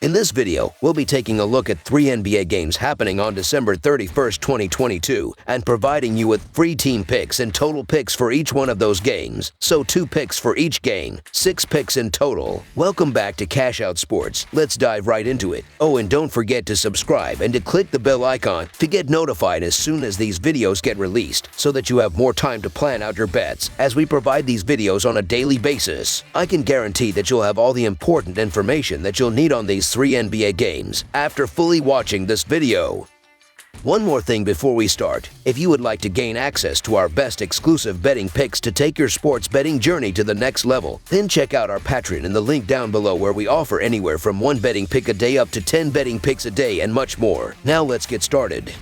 In this video, we'll be taking a look at 3 NBA games happening on December 31st, 2022, and providing you with free team picks and total picks for each one of those games. So 2 picks for each game, 6 picks in total. Welcome back to Cash Out Sports. Let's dive right into it. Oh, and don't forget to subscribe and to click the bell icon to get notified as soon as these videos get released, so that you have more time to plan out your bets as we provide these videos on a daily basis. I can guarantee that you'll have all the important information that you'll need on these 3 NBA games after fully watching this video. One more thing before we start. If you would like to gain access to our best exclusive betting picks to take your sports betting journey to the next level, then check out our Patreon in the link down below, where we offer anywhere from 1 betting pick a day up to 10 betting picks a day and much more. Now let's get started.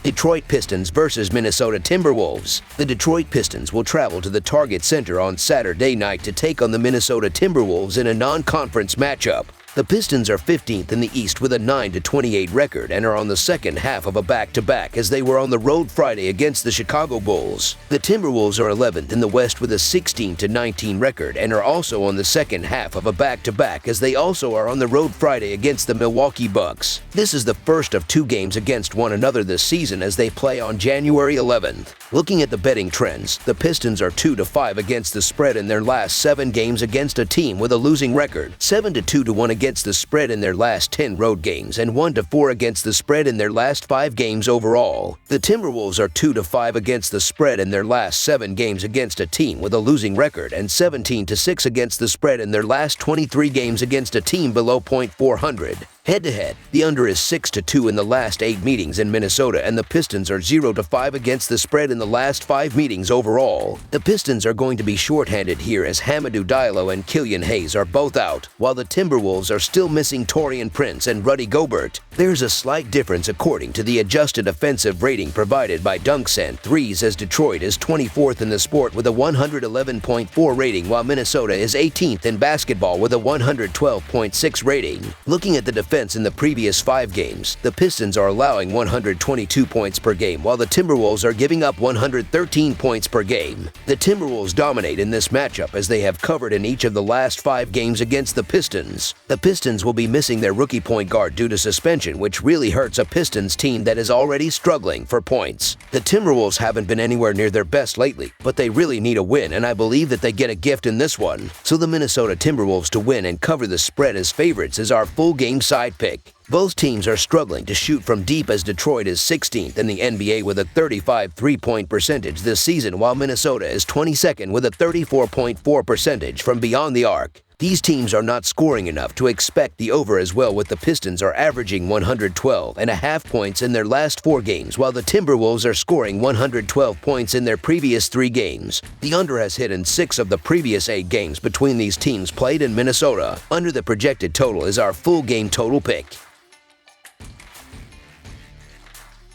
Detroit Pistons versus Minnesota Timberwolves. The Detroit Pistons will travel to the Target Center on Saturday night to take on the Minnesota Timberwolves in a non-conference matchup. The Pistons are 15th in the East with a 9-28 record and are on the second half of a back-to-back, as they were on the road Friday against the Chicago Bulls. The Timberwolves are 11th in the West with a 16-19 record and are also on the second half of a back-to-back, as they also are on the road Friday against the Milwaukee Bucks. This is the first of 2 games against one another this season, as they play on January 11th. Looking at the betting trends, the Pistons are 2-5 against the spread in their last 7 games against a team with a losing record, 7-2-1 against the spread in their last 10 road games, and 1-4 against the spread in their last 5 games overall. The Timberwolves are 2-5 against the spread in their last 7 games against a team with a losing record, and 17-6 against the spread in their last 23 games against a team below .400. Head-to-head, the under is 6-2 in the last 8 meetings in Minnesota, and the Pistons are 0-5 against the spread in the last 5 meetings overall. The Pistons are going to be shorthanded here, as Hamidou Diallo and Killian Hayes are both out, while the Timberwolves are still missing Taurean Prince and Rudy Gobert. There's a slight difference according to the adjusted offensive rating provided by Dunks and Threes, as Detroit is 24th in the sport with a 111.4 rating, while Minnesota is 18th in basketball with a 112.6 rating. Looking at the defense in the previous 5 games, the Pistons are allowing 122 points per game, while the Timberwolves are giving up 113 points per game. The Timberwolves dominate in this matchup, as they have covered in each of the last 5 games against the Pistons. The Pistons will be missing their rookie point guard due to suspension, which really hurts a Pistons team that is already struggling for points. The Timberwolves haven't been anywhere near their best lately, but they really need a win, and I believe that they get a gift in this one. So the Minnesota Timberwolves to win and cover the spread as favorites is our full game side pick. Both teams are struggling to shoot from deep, as Detroit is 16th in the NBA with a 35 3-point percentage this season, while Minnesota is 22nd with a 34.4 percentage from beyond the arc. These teams are not scoring enough to expect the over as well, with the Pistons are averaging 112.5 points in their last 4 games, while the Timberwolves are scoring 112 points in their previous 3 games. The under has hit in 6 of the previous 8 games between these teams played in Minnesota. Under the projected total is our full game total pick.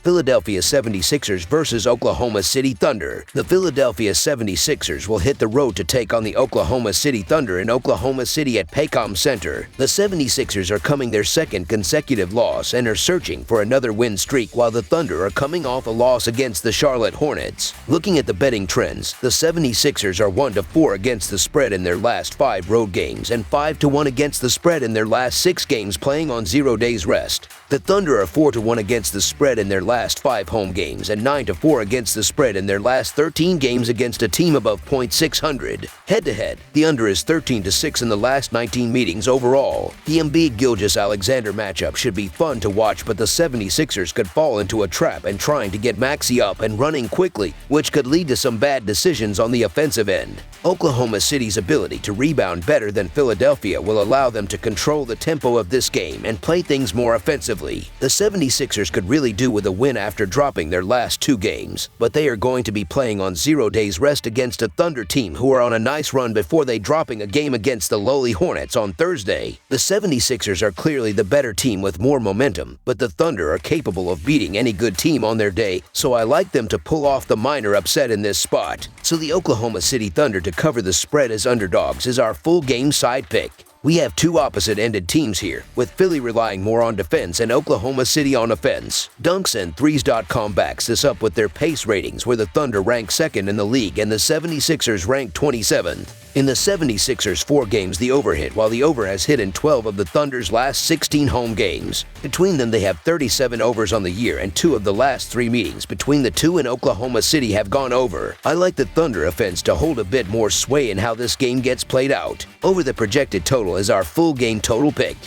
Philadelphia 76ers versus Oklahoma City Thunder. The Philadelphia 76ers will hit the road to take on the Oklahoma City Thunder in Oklahoma City at Paycom Center. The 76ers are coming their 2nd consecutive loss and are searching for another win streak, while the Thunder are coming off a loss against the Charlotte Hornets. Looking at the betting trends, the 76ers are 1-4 against the spread in their last 5 road games, and 5-1 against the spread in their last 6 games playing on 0 days rest. The Thunder are 4-1 against the spread in their last 5 home games, and 9-4 against the spread in their last 13 games against a team above .600. Head-to-head, the under is 13-6 in the last 19 meetings overall. The Embiid-Gilgeous-Alexander matchup should be fun to watch, but the 76ers could fall into a trap in trying to get Maxey up and running quickly, which could lead to some bad decisions on the offensive end. Oklahoma City's ability to rebound better than Philadelphia will allow them to control the tempo of this game and play things more offensively. The 76ers could really do with a win after dropping their last 2 games, but they are going to be playing on 0 days rest against a Thunder team who are on a nice run before they dropping a game against the lowly Hornets on Thursday. The 76ers are clearly the better team with more momentum, but the Thunder are capable of beating any good team on their day, so I like them to pull off the minor upset in this spot. So the Oklahoma City Thunder to cover the spread as underdogs is our full game side pick. We have 2 opposite-ended teams here, with Philly relying more on defense and Oklahoma City on offense. Dunks and Threes.com backs this up with their pace ratings, where the Thunder rank 2nd in the league and the 76ers rank 27th. In the 76ers' 4 games, the over hit, while the over has hit in 12 of the Thunder's last 16 home games. Between them, they have 37 overs on the year, and 2 of the last 3 meetings between the 2 and Oklahoma City have gone over. I like the Thunder offense to hold a bit more sway in how this game gets played out. Over the projected total is our full game total pick.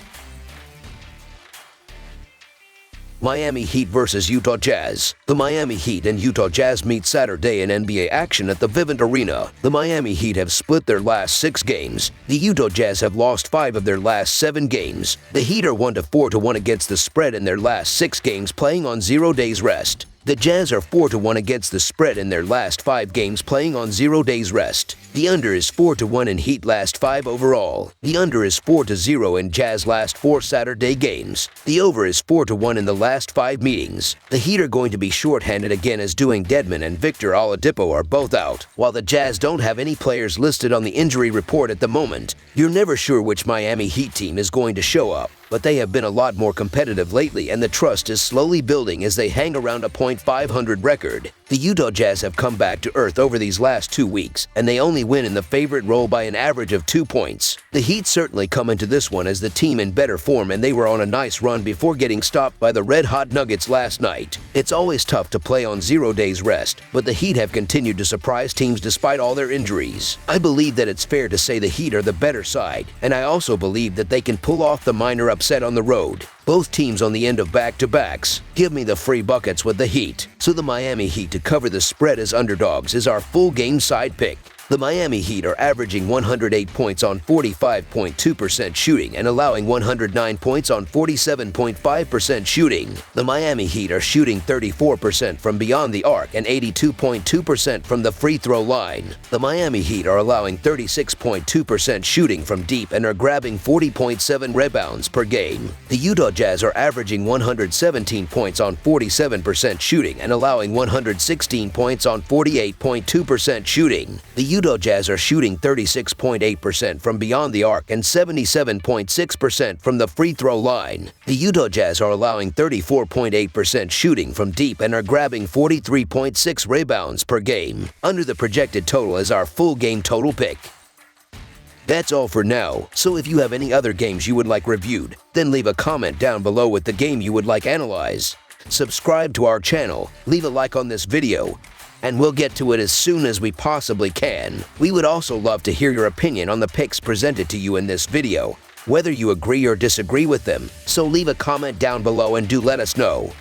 Miami Heat vs. Utah Jazz. The Miami Heat and Utah Jazz meet Saturday in NBA action at the Vivint Arena. The Miami Heat have split their last 6 games. The Utah Jazz have lost 5 of their last 7 games. The Heat are 1-4-1 against the spread in their last 6 games, playing on 0 days rest. The Jazz are 4-1 against the spread in their last 5 games, playing on 0 days rest. The under is 4-1 in Heat last 5 overall. The under is 4-0 in Jazz last 4 Saturday games. The over is 4-1 in the last 5 meetings. The Heat are going to be shorthanded again, as Dewayne Dedmon and Victor Oladipo are both out, while the Jazz don't have any players listed on the injury report at the moment. You're never sure which Miami Heat team is going to show up, but they have been a lot more competitive lately, and the trust is slowly building as they hang around a .500 record. The Utah Jazz have come back to earth over these last 2 weeks, and they only win in the favorite role by an average of 2 points. The Heat certainly come into this one as the team in better form, and they were on a nice run before getting stopped by the red-hot Nuggets last night. It's always tough to play on 0 days rest, but the Heat have continued to surprise teams despite all their injuries. I believe that it's fair to say the Heat are the better side, and I also believe that they can pull off the minor upset on the road. Both teams on the end of back-to-backs. Give me the free buckets with the Heat. So the Miami Heat to cover the spread as underdogs is our full game side pick. The Miami Heat are averaging 108 points on 45.2% shooting and allowing 109 points on 47.5% shooting. The Miami Heat are shooting 34% from beyond the arc and 82.2% from the free throw line. The Miami Heat are allowing 36.2% shooting from deep and are grabbing 40.7 rebounds per game. The Utah Jazz are averaging 117 points on 47% shooting and allowing 116 points on 48.2% shooting. The Utah Jazz are shooting 36.8% from beyond the arc and 77.6% from the free throw line. The Utah Jazz are allowing 34.8% shooting from deep and are grabbing 43.6 rebounds per game. Under the projected total is our full game total pick. That's all for now, so if you have any other games you would like reviewed, then leave a comment down below with the game you would like analyzed. Subscribe to our channel, leave a like on this video, and we'll get to it as soon as we possibly can. We would also love to hear your opinion on the picks presented to you in this video, whether you agree or disagree with them, so leave a comment down below and do let us know.